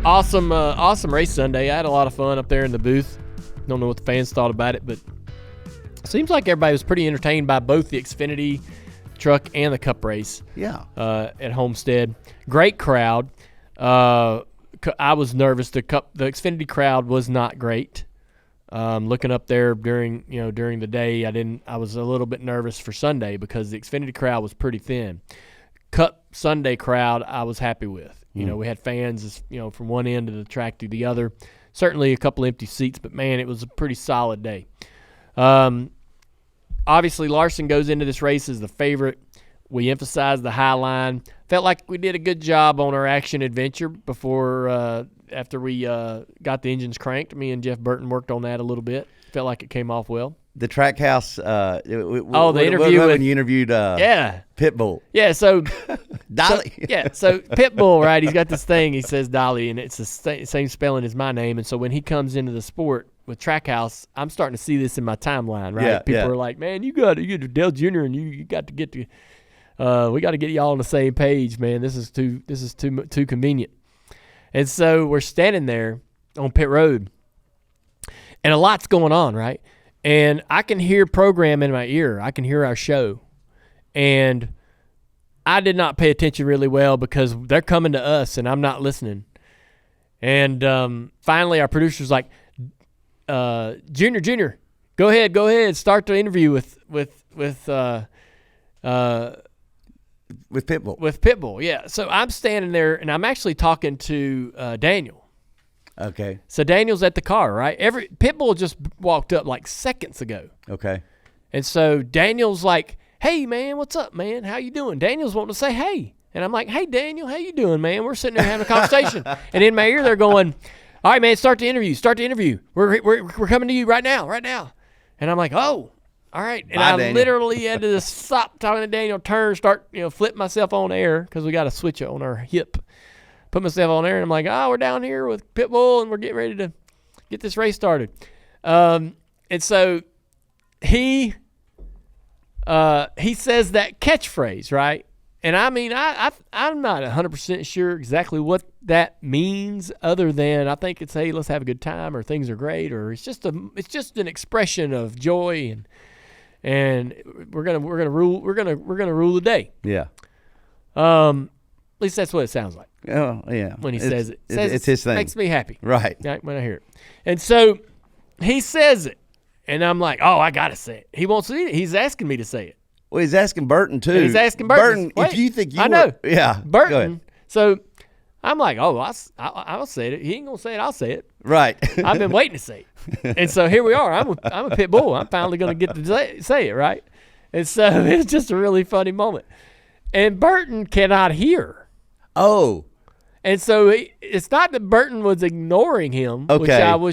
Awesome race Sunday. I had a lot of fun up there in the booth. Don't know what the fans thought about it, but it seems like everybody was pretty entertained by both the Xfinity truck and the Cup race. Yeah. At Homestead. Great crowd. I was nervous. The Xfinity crowd was not great. Looking up there during the day, I was a little bit nervous for Sunday because the Xfinity crowd was pretty thin. Cup Sunday crowd I was happy with. We had fans, from one end of the track to the other. Certainly a couple empty seats, but, man, it was a pretty solid day. Obviously, Larson goes into this race as the favorite. We emphasized the high line. Felt like we did a good job on our action adventure after we got the engines cranked. Me and Jeff Burton worked on that a little bit. Felt like it came off well. The Trackhouse. The interview when you interviewed Pitbull. Yeah, so Dolly. So Pitbull, right? He's got this thing. He says Dolly, and it's the same spelling as my name. And so when he comes into the sport with Trackhouse, I'm starting to see this in my timeline, right? Yeah, People are like, "Man, you got to get Dale Jr. and you got to get to. We got to get y'all on the same page, man. This is too convenient." And so we're standing there on pit road, and a lot's going on, right? And I can hear program in my ear. I can hear our show. And I did not pay attention really well because they're coming to us and I'm not listening. And finally our producer's like, Junior, go ahead, start the interview with Pitbull. With Pitbull, yeah. So I'm standing there and I'm actually talking to Daniel. Okay. So Daniel's at the car, right? Pitbull just walked up like seconds ago. Okay. And so Daniel's like, "Hey, man, what's up, man? How you doing?" Daniel's wanting to say, "Hey." And I'm like, "Hey, Daniel, how you doing, man?" We're sitting there having a conversation. And in my ear, they're going, "All right, man, start the interview. We're coming to you right now. And I'm like, "Oh, all right." And Bye, I Daniel. Literally had to just stop talking to Daniel, turn, start, flip myself on air because we got a switch on our hip. Put myself on there, and I'm like, we're down here with Pitbull, and we're getting ready to get this race started. And so he says that catchphrase, right? And I mean, I'm not 100% sure exactly what that means, other than I think it's, "Hey, let's have a good time," or "Things are great," or it's just an expression of joy, and we're gonna rule the day. Yeah. At least that's what it sounds like. Oh, yeah. When he says it. It's his thing. Makes me happy. Right. When I hear it. And so he says it. And I'm like, I got to say it. He won't say it. He's asking me to say it. Well, he's asking Burton, too. And he's asking Burton. If you think you I know. Yeah. Burton. Go ahead. So I'm like, I'll say it. He ain't going to say it. I'll say it. Right. I've been waiting to say it. And so here we are. I'm a pit bull. I'm finally going to get to say it, right? And so it's just a really funny moment. And Burton cannot hear. Oh. And so it's not that Burton was ignoring him, which Okay. I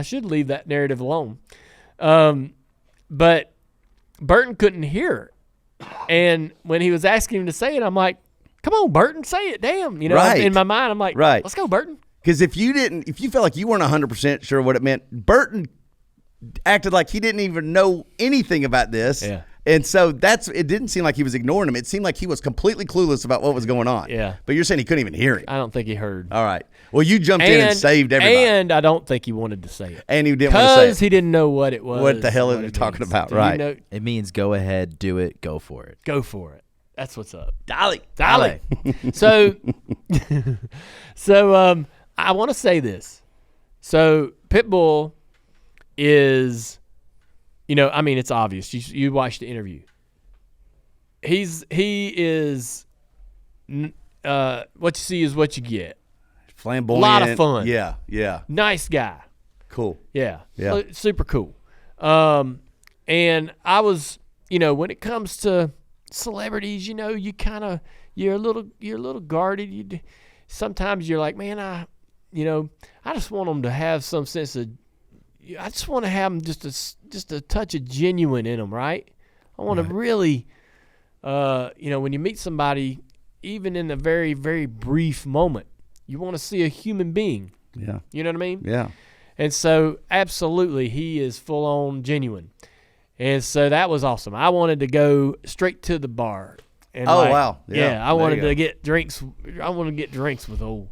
should leave that narrative alone. But Burton couldn't hear it. And when he was asking him to say it, I'm like, "Come on, Burton, say it, damn." Right. In my mind, I'm like, Right. "Let's go, Burton." Because if you felt like you weren't 100% sure what it meant, Burton acted like he didn't even know anything about this. Yeah. And so it didn't seem like he was ignoring him. It seemed like he was completely clueless about what was going on. Yeah. But you're saying he couldn't even hear him. I don't think he heard. All right. Well, you jumped in and saved everybody. And I don't think he wanted to say it. And he didn't want to say Because it. he didn't know what it was. What the hell are they it talking means. about? Do you Right. know- It means go ahead, do it, go for it. Go for it. That's what's up. Dolly. So I want to say this. So Pitbull is, it's obvious. You watched the interview. He is, what you see is what you get. Flamboyant. A lot of fun. Yeah. Nice guy. Cool. Yeah. Yeah. Super cool. And I was, when it comes to celebrities, you're a little guarded. Sometimes you're like, man, I just want them to have some sense of, I just want to have them just a touch of genuine in them, right? I want to really, when you meet somebody, even in a very, very brief moment, you want to see a human being. Yeah. You know what I mean? Yeah. And so, absolutely, he is full-on genuine. And so that was awesome. I wanted to go straight to the bar. And Oh, wow. Yeah, I there wanted you go. to get drinks. I want to get drinks with old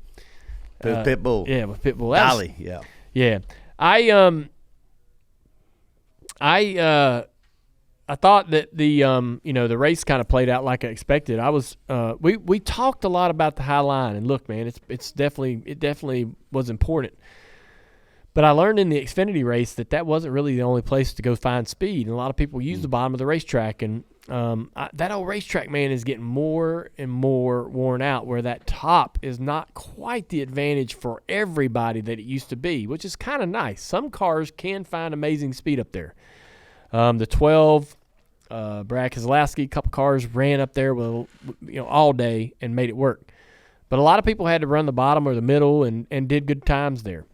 Pitbull. Yeah, with Pitbull. Dolly, yeah. Yeah. I thought that the the race kind of played out like I expected. We talked a lot about the high line, and look, man, it definitely was important. But I learned in the Xfinity race that wasn't really the only place to go find speed, and a lot of people use the bottom of the racetrack, and that old racetrack, man, is getting more and more worn out, where that top is not quite the advantage for everybody that it used to be, which is kind of nice. Some cars can find amazing speed up there. The 12, Brad Keselowski, a couple cars ran up there with all day and made it work. But a lot of people had to run the bottom or the middle and did good times there.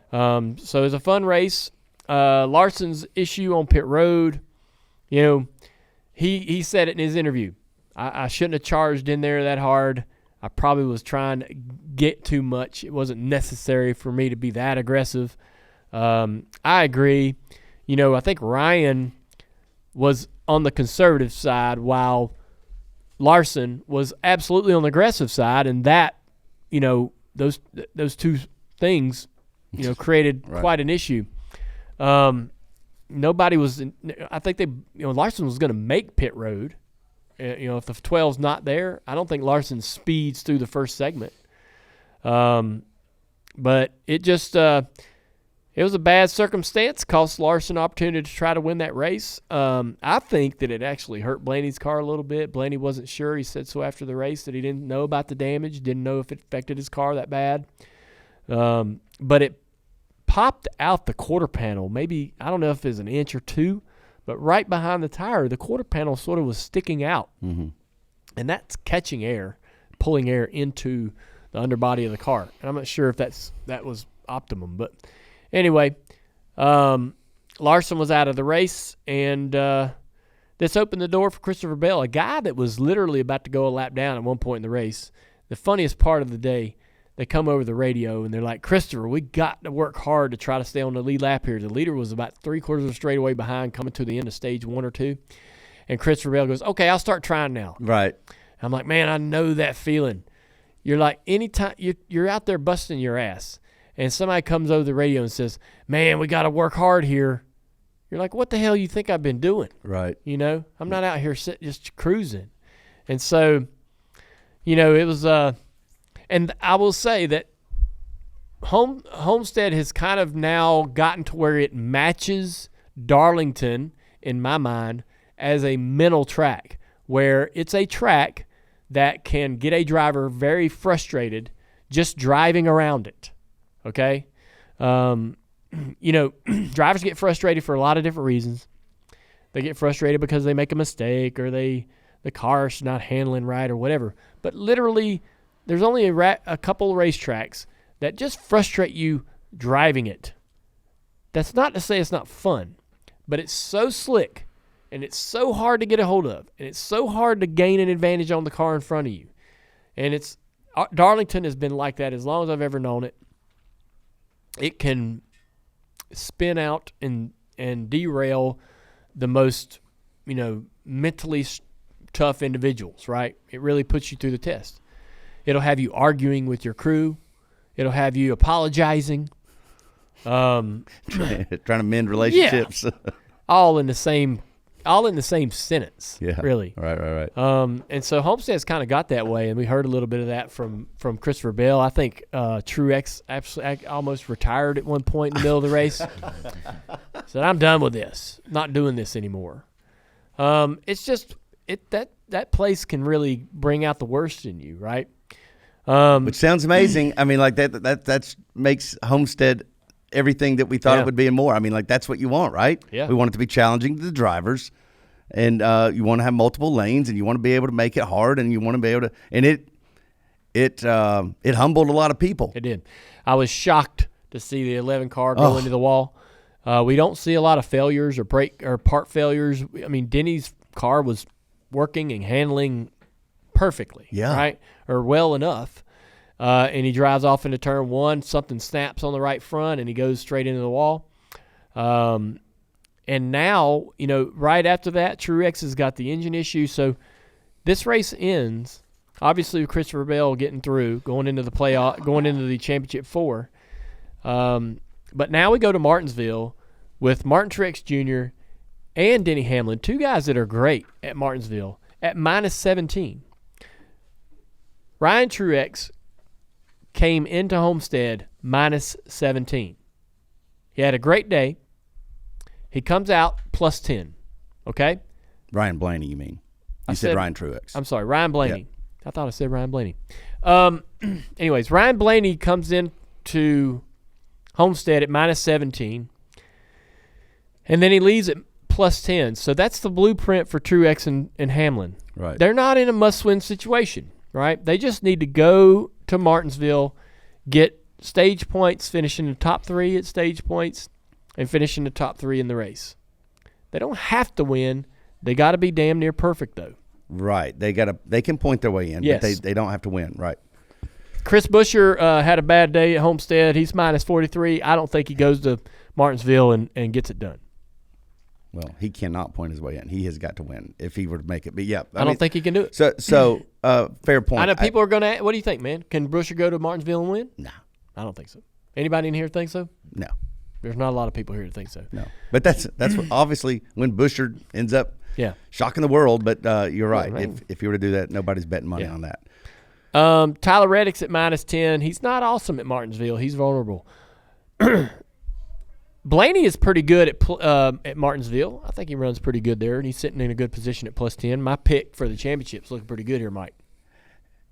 So it was a fun race. Larson's issue on pit road, he said it in his interview. I shouldn't have charged in there that hard. I probably was trying to get too much. It wasn't necessary for me to be that aggressive. I agree. I think Ryan was on the conservative side while Larson was absolutely on the aggressive side, and that, those two things, created quite an issue. Nobody was. I think Larson was going to make pit road. If the 12's not there, I don't think Larson speeds through the first segment. But it just it was a bad circumstance. Cost Larson an opportunity to try to win that race. I think that it actually hurt Blaney's car a little bit. Blaney wasn't sure. He said so after the race that he didn't know about the damage, didn't know if it affected his car that bad. But it popped out the quarter panel. Maybe, I don't know if it was an inch or two, but right behind the tire, the quarter panel sort of was sticking out. Mm-hmm. And that's catching air, pulling air into the underbody of the car. And I'm not sure if that was optimum. But anyway, Larson was out of the race, and this opened the door for Christopher Bell, a guy that was literally about to go a lap down at one point in the race. The funniest part of the day, they come over the radio, and they're like, Christopher, we got to work hard to try to stay on the lead lap here. The leader was about 3/4 of a straightaway behind coming to the end of stage 1 or 2. And Christopher Bell goes, okay, I'll start trying now. Right. I'm like, man, I know that feeling. You're like, anytime you're out there busting your ass, and somebody comes over the radio and says, man, we got to work hard here. You're like, what the hell you think I've been doing? Right. I'm not out here just cruising. And so, it was and I will say that Homestead has kind of now gotten to where it matches Darlington, in my mind, as a mental track, where it's a track that can get a driver very frustrated just driving around it, okay? Drivers get frustrated for a lot of different reasons. They get frustrated because they make a mistake or the car's not handling right or whatever. But literally, there's only a couple of racetracks that just frustrate you driving it. That's not to say it's not fun, but it's so slick, and it's so hard to get a hold of, and it's so hard to gain an advantage on the car in front of you. And Darlington has been like that as long as I've ever known it. It can spin out and derail the most, mentally tough individuals, right? It really puts you through the test. It'll have you arguing with your crew. It'll have you apologizing. Trying to mend relationships. Yeah. all in the same sentence. Yeah. Really. Right. And so Homestead's kind of got that way, and we heard a little bit of that from Christopher Bell. I think Truex absolutely almost retired at one point in the middle of the race. Said, "I'm done with this. Not doing this anymore." It's just that place can really bring out the worst in you, right? Which sounds amazing. I mean, like that makes Homestead everything that we thought it would be and more. I mean, like that's what you want, right? Yeah. We want it to be challenging to the drivers, and you want to have multiple lanes, and you want to be able to make it hard, and you want to be able to. And it humbled a lot of people. It did. I was shocked to see the 11 car go into the wall. We don't see a lot of failures or brake or part failures. I mean, Denny's car was working and handling perfectly, right? Or well enough. And he drives off into turn 1. Something snaps on the right front, and he goes straight into the wall. And now, right after that, Truex has got the engine issue. So this race ends, Obviously, with Christopher Bell getting through, going into the playoff, going into the championship 4. But now we go to Martinsville with Martin Truex Jr. and Denny Hamlin, 2 guys that are great at Martinsville, at -17. Ryan Truex came into Homestead -17. He had a great day. He comes out +10. Okay? Ryan Blaney, you mean? You said Ryan Truex. I'm sorry, Ryan Blaney. Yep. I thought I said Ryan Blaney. Anyways, Ryan Blaney comes in to Homestead at -17, and then he leaves at +10. So that's the blueprint for Truex and Hamlin. Right. They're not in a must-win situation, right? They just need to go to Martinsville, get stage points, finish in the top 3 at stage points, and finish in the top 3 in the race. They don't have to win. They got to be damn near perfect, though. Right. They can point their way in, Yes. but they don't have to win. Right. Chris Buescher had a bad day at Homestead. He's -43. I don't think he goes to Martinsville and gets it done. Well, he cannot point his way in. He has got to win if he were to make it. But yeah, I don't think he can do it. So fair point. I know people are going to. What do you think, man? Can Buescher go to Martinsville and win? No. I don't think so. Anybody in here think so? No. There's not a lot of people here that think so. No. But that's what, obviously when Buescher ends up Yeah. shocking the world. But you're right. Right. If you were to do that, nobody's betting money on that. Tyler Reddick's at -10. He's not awesome at Martinsville. He's vulnerable. Blaney is pretty good at Martinsville. I think he runs pretty good there, and he's sitting in a good position at +10. My pick for the championship's looking pretty good here, Mike.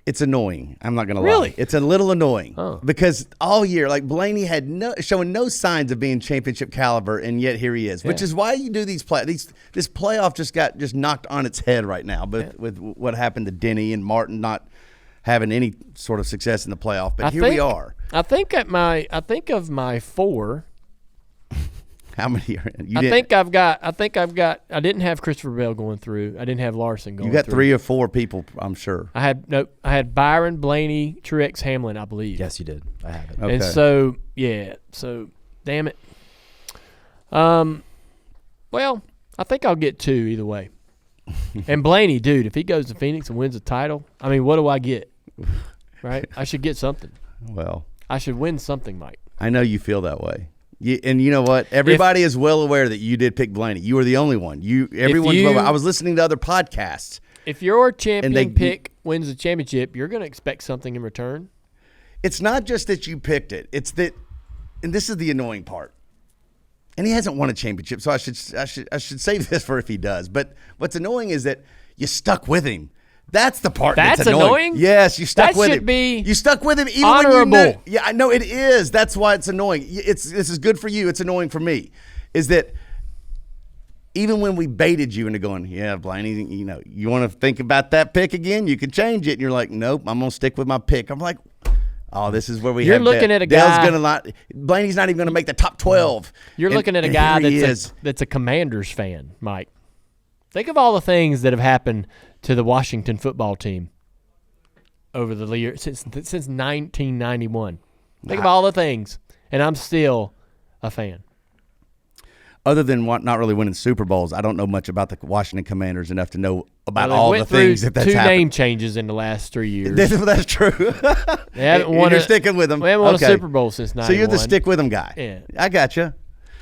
It's annoying. I'm not going to lie. Really? It's a little annoying Oh. because all year, like Blaney had showing no signs of being championship caliber, and yet here he is. Which is why you do this playoff just got knocked on its head right now, but with what happened to Denny and Martin not having any sort of success in the playoff. But we are. I think of my 4. How many are in? I didn't have Christopher Bell going through. I didn't have Larson going through. You got 3 or 4 people, I'm sure. I had Byron, Blaney, Truex, Hamlin, I believe. Yes, you did. I have it. Okay. And so damn it. Well, I think I'll get 2 either way. And Blaney, dude, if he goes to Phoenix and wins the title, I mean, what do I get? Right? I should get something. Well, I should win something, Mike. I know you feel that way. And you know what? Everybody is well aware that you did pick Blaney. You were the only one. I was listening to other podcasts. If your champion pick wins the championship, you're going to expect something in return. It's not just that you picked it. It's that, and this is the annoying part. And he hasn't won a championship, so I should save this for if he does. But what's annoying is that you stuck with him. That's the part that's annoying. Yes, you stuck with him. You stuck with him even honorable. when you knew. Yeah, I know it is. That's why it's annoying. This is good for you. It's annoying for me. Is that even when we baited you into going, yeah, Blaney, you want to think about that pick again? You can change it. And you're like, nope, I'm going to stick with my pick. I'm like, oh, this is where we You're have looking Dale. at a guy. Blaney's not even going to make the top 12. You're looking at a guy that's a Commanders fan, Mike. Think of all the things that have happened to the Washington football team over the year since 1991. Think of all the things, and I'm still a fan. Other than not really winning Super Bowls, I don't know much about the Washington Commanders enough to know about all the things that's happened. 2 name changes in the last 3 years. That's true. They haven't won. You're sticking with them. They haven't won a Super Bowl since 91. So you're the stick with them guy. Yeah. I got you.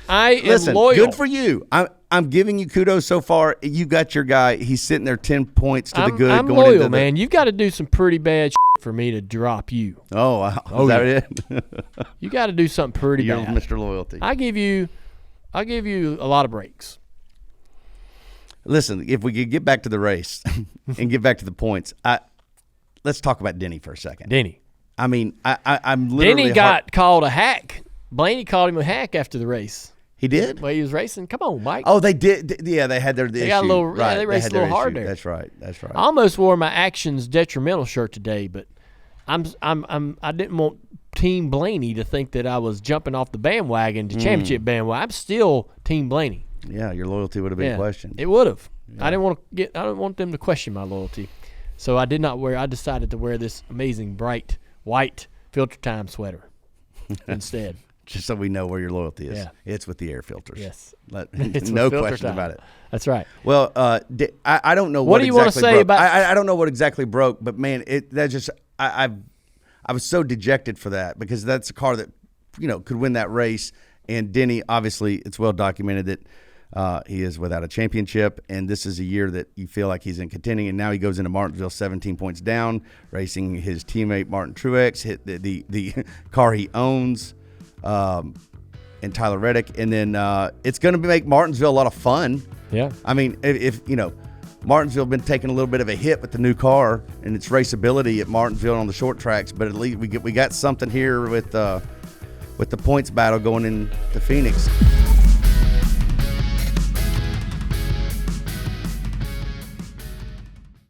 Listen, loyal. Good for you. I'm giving you kudos so far. You got your guy. He's sitting there 10 points to the good. I'm going loyal, into man. You've got to do some pretty bad for me to drop you. Oh, wow. Is that it? You got to do something pretty You're bad. Mr. Loyalty. I give you a lot of breaks. Listen, if we could get back to the race and get back to the points, let's talk about Denny for a second. Denny. I mean, I'm literally Denny got called a hack. Blaney called him a hack after the race. He did? Well, he was racing. Come on, Mike. Oh, they did. Yeah, they had their issue. Got a little, right. they raced a little hard there. That's right. I almost wore my actions detrimental shirt today, but I didn't want Team Blaney to think that I was jumping off the bandwagon to championship bandwagon. I'm still Team Blaney. Yeah, your loyalty would have been questioned. It would have. Yeah. I didn't want them to question my loyalty, so I decided to wear this amazing bright white Filter Time sweater instead. just so we know where your loyalty is. Yeah. It's with the air filters. Yes. It's no filter question time. about it. That's right. Well, I don't know What do you want to exactly say broke. about? I don't know what exactly broke, but man, I was so dejected for that because that's a car that could win that race. And Denny, obviously, it's well documented that he is without a championship, and this is a year that you feel like he's in contending. And now he goes into Martinsville 17 points down, racing his teammate Martin Truex, hit the car he owns. And Tyler Reddick, and then it's going to make Martinsville a lot of fun. Yeah. I mean, if Martinsville been taking a little bit of a hit with the new car and its raceability at Martinsville on the short tracks, but at least we got something here with the points battle going into Phoenix.